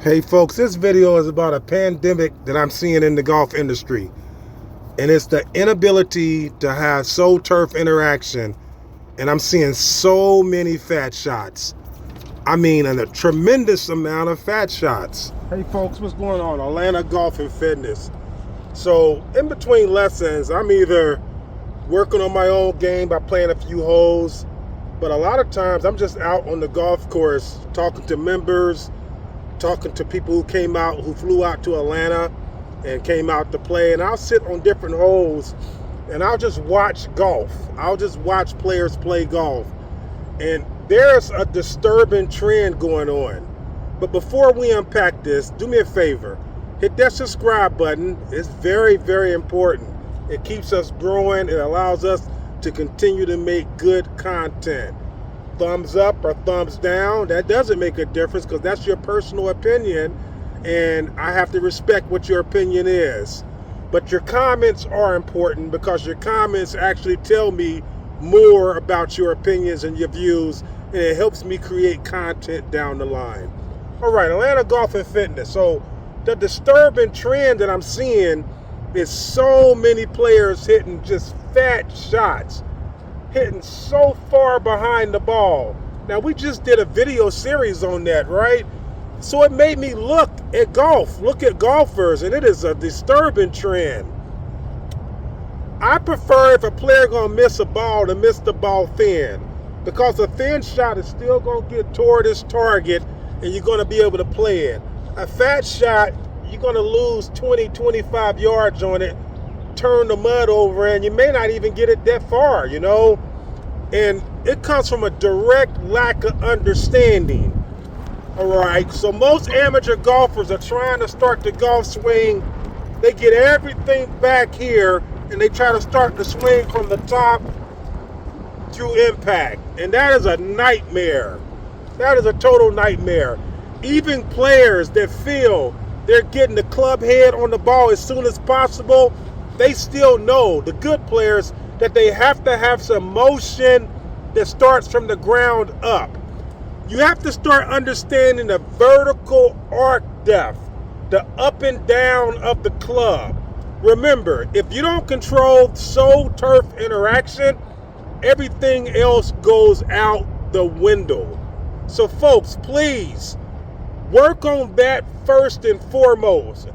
Hey folks, this video is about a pandemic that I'm seeing in the golf industry. And it's the inability to have soul turf interaction. And I'm seeing so many fat shots. I mean, a tremendous amount of fat shots. Hey folks, what's going on? Atlanta Golf and Fitness. So in between lessons, I'm either working on my own game by playing a few holes, but a lot of times I'm just out on the golf course talking to members, talking to people who flew out to Atlanta and came out to play. And I'll sit on different holes and I'll just watch golf. I'll just watch players play golf. And there's a disturbing trend going on. But before we unpack this, do me a favor. Hit that subscribe button. It's very, very important. It keeps us growing. It allows us to continue to make good content. Thumbs up or thumbs down, that doesn't make a difference because that's your personal opinion and I have to respect what your opinion is. But your comments are important because your comments actually tell me more about your opinions and your views, and it helps me create content down the line. All right, Atlanta Golf and Fitness. So the disturbing trend that I'm seeing is so many players hitting just fat shots, hitting so far behind the ball. Now, we just did a video series on that, right? So it made me look at golfers, and it is a disturbing trend. I prefer if a player gonna miss a ball to miss the ball thin, because a thin shot is still gonna get toward its target and you're gonna be able to play it. A fat shot, you're gonna lose 20, 25 yards on it, turn the mud over, and you may not even get it that far, you know? And it comes from a direct lack of understanding. All right, so most amateur golfers are trying to start the golf swing. They get everything back here and they try to start the swing from the top through impact. And that is a nightmare. That is a total nightmare. Even players that feel they're getting the club head on the ball as soon as possible, they still know, the good players, that they have to have some motion that starts from the ground up. You have to start understanding the vertical arc depth, the up and down of the club. Remember, if you don't control soul turf interaction, everything else goes out the window. So folks, please work on that first and foremost.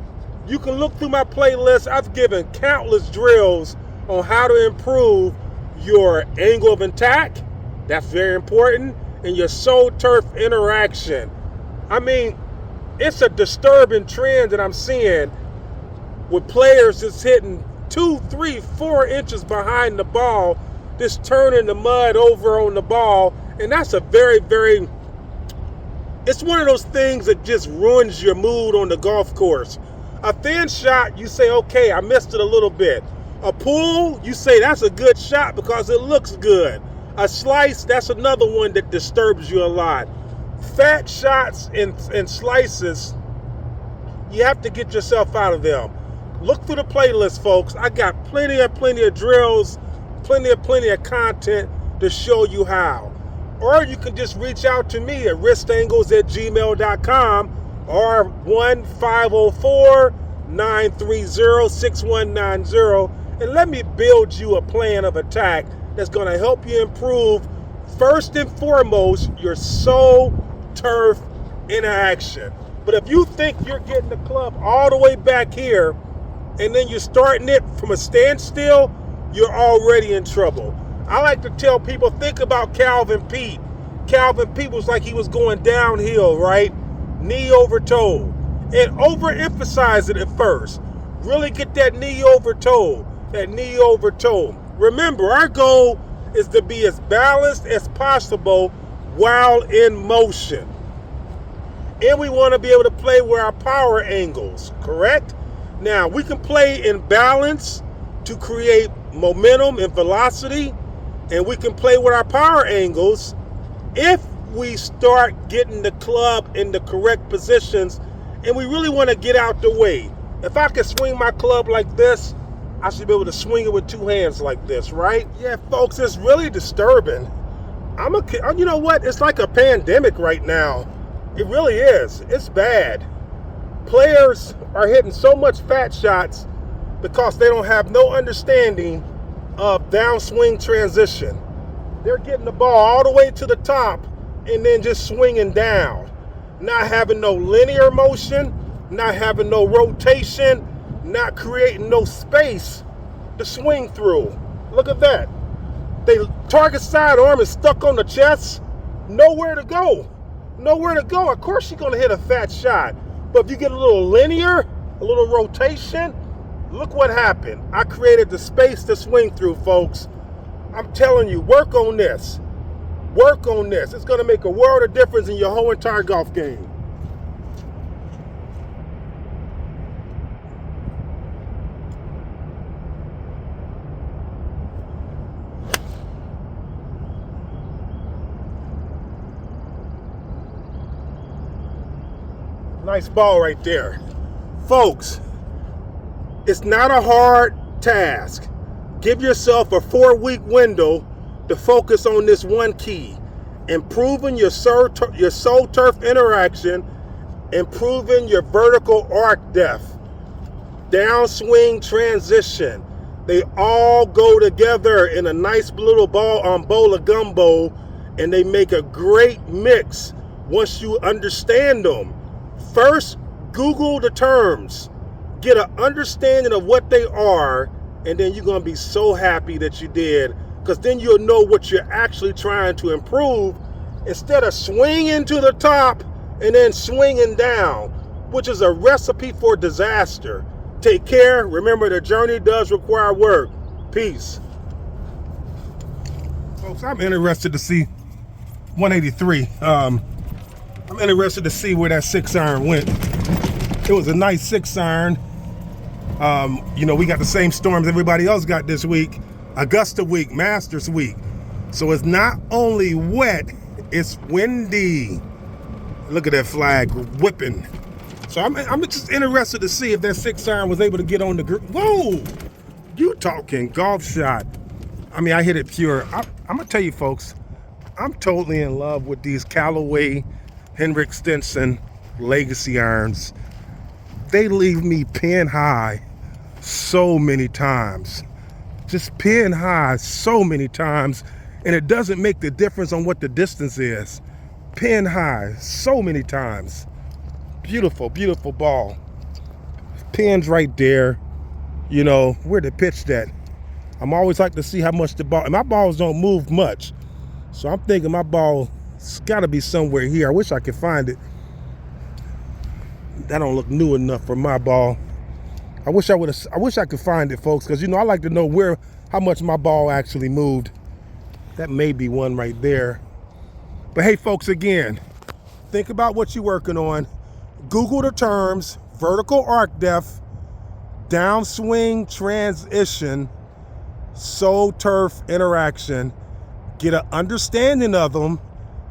You can look through my playlist. I've given countless drills on how to improve your angle of attack. That's very important. And your soul turf interaction. I mean, it's a disturbing trend that I'm seeing with players just hitting 2, 3, 4 inches behind the ball, just turning the mud over on the ball. And that's a very, very, it's one of those things that just ruins your mood on the golf course. A thin shot, you say, okay, I missed it a little bit. A pull, you say that's a good shot because it looks good. A slice, that's another one that disturbs you a lot. Fat shots and slices, you have to get yourself out of them. Look through the playlist, folks. I got plenty of drills, plenty of content to show you how. Or you can just reach out to me at wristangles@gmail.com or 1-504-930-6190 and let me build you a plan of attack that's going to help you improve, first and foremost, your soul turf interaction. But if you think you're getting the club all the way back here and then you're starting it from a standstill, you're already in trouble. I like to tell people, think about Calvin Pete. Calvin Pete was like he was going downhill, right? Knee over toe. And overemphasize it at first. Really get that knee over toe. That knee over toe. Remember, our goal is to be as balanced as possible while in motion. And we want to be able to play with our power angles, correct? Now, we can play in balance to create momentum and velocity, and we can play with our power angles if we start getting the club in the correct positions and we really want to get out the way. If I can swing my club like this, I should be able to swing it with 2 hands like this, right? Yeah, folks, it's really disturbing. You know what? It's like a pandemic right now. It really is. It's bad. Players are hitting so much fat shots because they don't have no understanding of downswing transition. They're getting the ball all the way to the top and then just swinging down. Not having no linear motion, not having no rotation, not creating no space to swing through. Look at that. They target sidearm is stuck on the chest. Nowhere to go. Nowhere to go. Of course you're going to hit a fat shot. But if you get a little linear, a little rotation, look what happened. I created the space to swing through, folks. I'm telling you, work on this. Work on this. It's going to make a world of difference in your whole entire golf game. Nice ball right there. Folks, it's not a hard task. Give yourself a 4-week window to focus on this one key. Improving your soul turf interaction, improving your vertical arc depth, downswing transition. They all go together in a nice little bowl of gumbo, and they make a great mix once you understand them. First, Google the terms, get an understanding of what they are, and then you're going to be so happy that you did, because then you'll know what you're actually trying to improve instead of swinging to the top and then swinging down, which is a recipe for disaster. Take care. Remember, the journey does require work. Peace. Folks, I'm interested to see 183. I'm interested to see where that 6-iron went. It was a nice 6-iron. We got the same storms everybody else got this week. Augusta week, Masters week. So it's not only wet, it's windy. Look at that flag whipping. So I'm just interested to see if that 6-iron was able to get on the green. Whoa! You talking golf shot. I mean, I hit it pure. I'm gonna tell you folks, I'm totally in love with these Callaway Henrik Stenson legacy irons. They leave me pin high so many times. Just pin high so many times, and it doesn't make the difference on what the distance is. Pin high so many times. Beautiful, beautiful ball. Pins right there. You know, where the pitch that. I'm always like to see how much the ball, and my balls don't move much. So I'm thinking my ball, it's gotta be somewhere here. I wish I could find it. That don't look new enough for my ball. I wish I could find it, folks, because I like to know how much my ball actually moved. That may be one right there. But hey, folks, again, think about what you're working on. Google the terms, vertical arc depth, downswing transition, soul turf interaction. Get an understanding of them,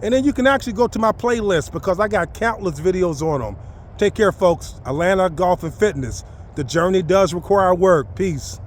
and then you can actually go to my playlist because I got countless videos on them. Take care, folks. Atlanta Golf and Fitness. The journey does require work. Peace.